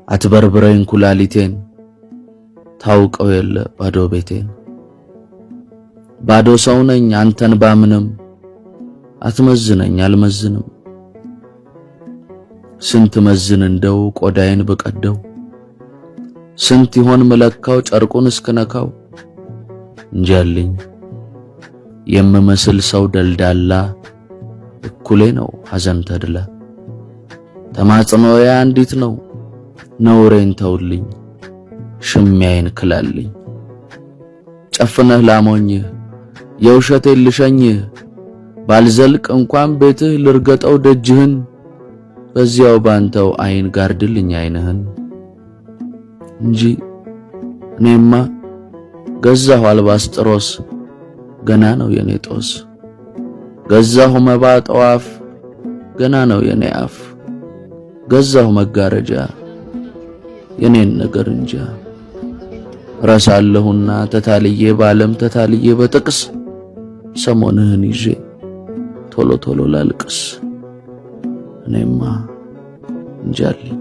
አትበርብረኝ ኩላሊቴን ታውቀው የለ ባዶ ቤቴን ባዶ ሰው ነኝ አንተን ባምንም አትመዝነኝ አልመዝንም ስንት መዝን እንደው ቆዳዬን በቀደው ስንት ይሆን መለካው ጨርቁን እስከነካው እንጃልኝ የምመስል ሰው ደልዳላ እኩሌ ነው ሐዘን ተድላ ተማጽኖዬ አንዲት ነው ነውሬን ተውልኝ ሽሚያዬን ክላልኝ ጨፍነህ ላሞኝህ የውሸቴን ልሸኝህ ባልዘልቅ እንኳን ቤትህ ልርገጠው ደጅህን በዚያው ባንተው አይን ጋርድልኝ አይንህን እንጂ እኔማ ገዛሁ አልባስጥሮስ ገና ነው የኔ ጦስ ገዛሁ መባ ጠዋፍ ገና ነው የኔ አፍ ገዛሁ መጋረጃ የኔን ነገር እንጃ ረሳለሁና ተታልዬ ባለም ተታልዬ በጥቅስ ሰሞንህን ይዤ ቶሎ ቶሎ ላልቅስ እኔማ እንጃልኝ